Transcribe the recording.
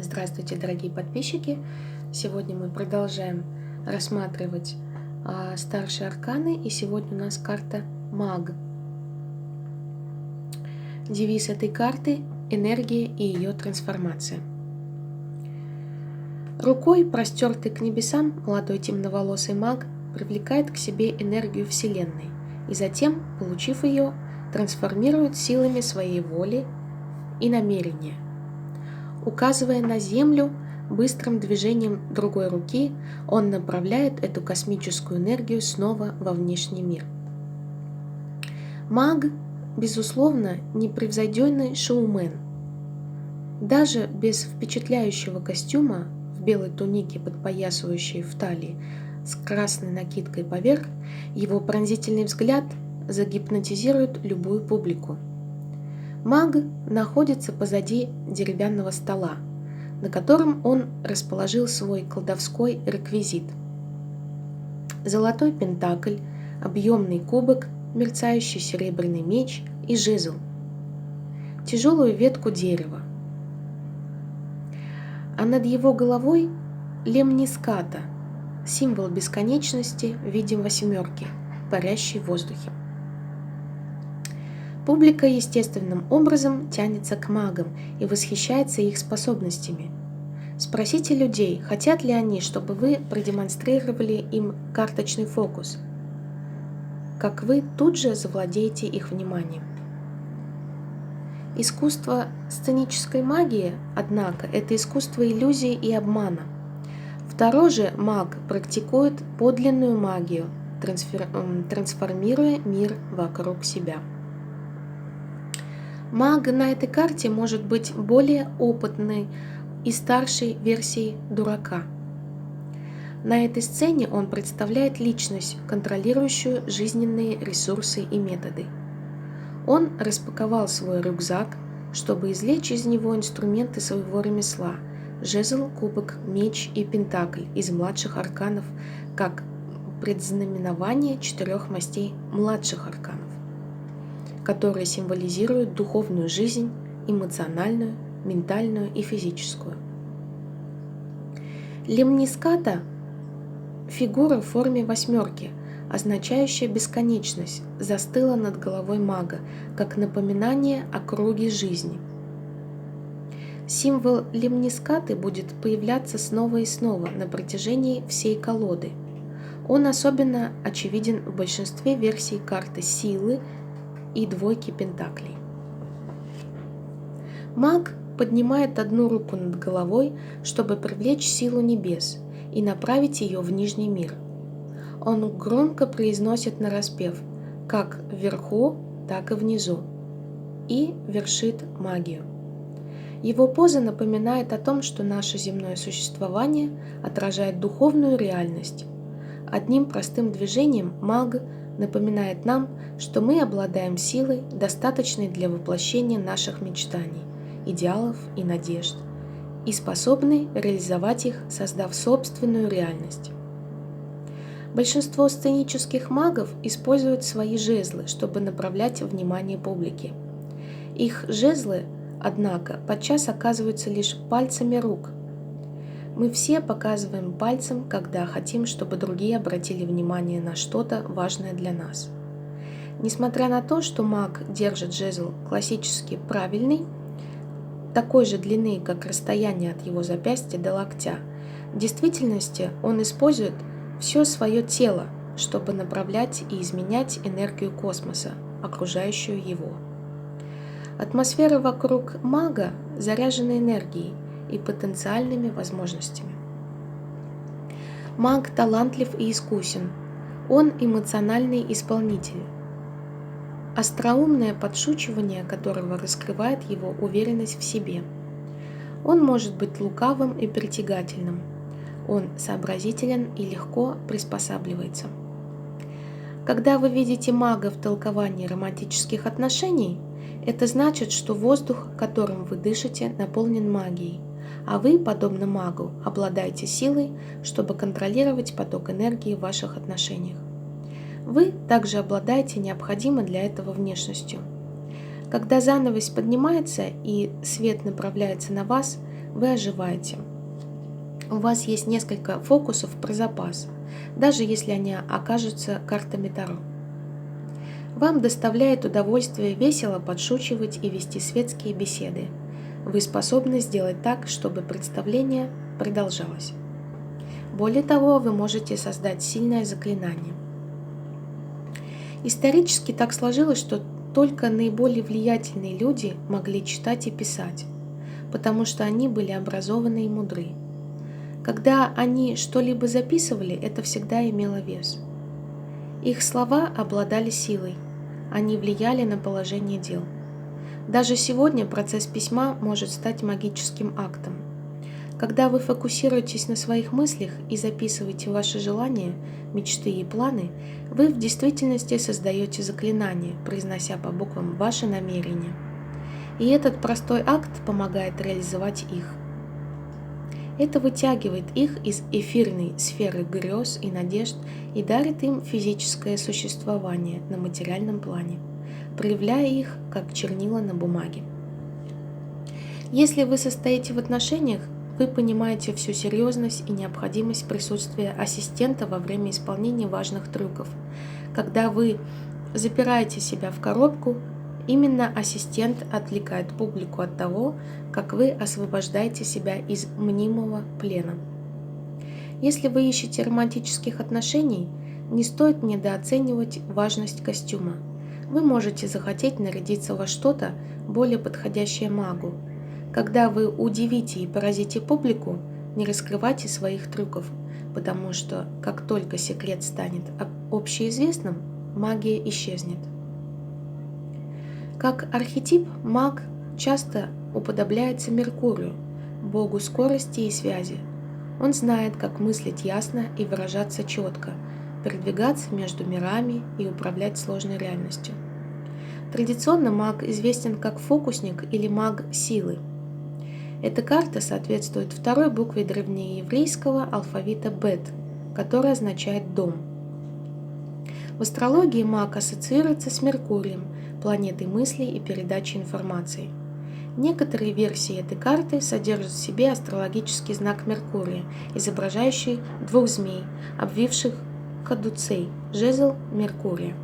Здравствуйте, дорогие подписчики! Сегодня мы продолжаем рассматривать старшие арканы, и сегодня у нас карта Маг. Девиз этой карты – энергия и ее трансформация. Рукой, простертой к небесам, молодой темноволосый маг привлекает к себе энергию Вселенной и затем, получив ее, трансформирует силами своей воли и намерения. Указывая на Землю, быстрым движением другой руки он направляет эту космическую энергию снова во внешний мир. Маг, безусловно, непревзойденный шоумен. Даже без впечатляющего костюма в белой тунике, подпоясывающей в талии, с красной накидкой поверх, его пронзительный взгляд загипнотизирует любую публику. Маг находится позади деревянного стола, на котором он расположил свой колдовской реквизит. Золотой пентакль, объемный кубок, мерцающий серебряный меч и жезл, тяжелую ветку дерева. А над его головой лемниската, символ бесконечности в виде восьмерки, парящей в воздухе. Публика естественным образом тянется к магам и восхищается их способностями. Спросите людей, хотят ли они, чтобы вы продемонстрировали им карточный фокус, как вы тут же завладеете их вниманием. Искусство сценической магии, однако, это искусство иллюзии и обмана. Второй же маг практикует подлинную магию, трансформируя мир вокруг себя. Маг на этой карте может быть более опытной и старшей версией дурака. На этой сцене он представляет личность, контролирующую жизненные ресурсы и методы. Он распаковал свой рюкзак, чтобы извлечь из него инструменты своего ремесла – жезл, кубок, меч и пентакль из младших арканов, как предзнаменование 4 мастей младших арканов, которые символизируют духовную жизнь, эмоциональную, ментальную и физическую. Лемниската – фигура в форме восьмерки, означающая бесконечность, застыла над головой мага, как напоминание о круге жизни. Символ лемнискаты будет появляться снова и снова на протяжении всей колоды. Он особенно очевиден в большинстве версий карты силы и двойки пентаклей. Маг поднимает одну руку над головой, чтобы привлечь силу небес и направить ее в нижний мир. Он громко произносит нараспев, как вверху, так и внизу, и вершит магию. Его поза напоминает о том, что наше земное существование отражает духовную реальность. Одним простым движением маг напоминает нам, что мы обладаем силой, достаточной для воплощения наших мечтаний, идеалов и надежд, и способны реализовать их, создав собственную реальность. Большинство сценических магов используют свои жезлы, чтобы направлять внимание публики. Их жезлы, однако, подчас оказываются лишь пальцами рук. Мы все показываем пальцем, когда хотим, чтобы другие обратили внимание на что-то важное для нас. Несмотря на то, что маг держит жезл классически правильный, такой же длины, как расстояние от его запястья до локтя, в действительности он использует все свое тело, чтобы направлять и изменять энергию космоса, окружающую его. Атмосфера вокруг мага заряжена энергией и потенциальными возможностями. Маг талантлив и искусен, он эмоциональный исполнитель, остроумное подшучивание которого раскрывает его уверенность в себе. Он может быть лукавым и притягательным, он сообразителен и легко приспосабливается. Когда вы видите мага в толковании романтических отношений, это значит, что воздух, которым вы дышите, наполнен магией, а вы, подобно магу, обладаете силой, чтобы контролировать поток энергии в ваших отношениях. Вы также обладаете необходимой для этого внешностью. Когда занавес поднимается и свет направляется на вас, вы оживаете. У вас есть несколько фокусов про запас, даже если они окажутся картами Таро. Вам доставляет удовольствие весело подшучивать и вести светские беседы. Вы способны сделать так, чтобы представление продолжалось. Более того, вы можете создать сильное заклинание. Исторически так сложилось, что только наиболее влиятельные люди могли читать и писать, потому что они были образованы и мудры. Когда они что-либо записывали, это всегда имело вес. Их слова обладали силой, они влияли на положение дел. Даже сегодня процесс письма может стать магическим актом. Когда вы фокусируетесь на своих мыслях и записываете ваши желания, мечты и планы, вы в действительности создаете заклинания, произнося по буквам ваши намерения. И этот простой акт помогает реализовать их. Это вытягивает их из эфирной сферы грез и надежд и дарит им физическое существование на материальном плане, проявляя их как чернила на бумаге. Если вы состоите в отношениях, вы понимаете всю серьезность и необходимость присутствия ассистента во время исполнения важных трюков. Когда вы запираете себя в коробку, именно ассистент отвлекает публику от того, как вы освобождаете себя из мнимого плена. Если вы ищете романтических отношений, не стоит недооценивать важность костюма. Вы можете захотеть нарядиться во что-то более подходящее магу. Когда вы удивите и поразите публику, не раскрывайте своих трюков, потому что как только секрет станет общеизвестным, магия исчезнет. Как архетип, маг часто уподобляется Меркурию, богу скорости и связи. Он знает, как мыслить ясно и выражаться четко, передвигаться между мирами и управлять сложной реальностью. Традиционно маг известен как фокусник или маг силы. Эта карта соответствует второй букве древнееврейского алфавита Бет, которая означает «дом». В астрологии маг ассоциируется с Меркурием, планетой мыслей и передачи информации. Некоторые версии этой карты содержат в себе астрологический знак Меркурия, изображающий двух змей, обвивших кадуцей, жезл Меркурия.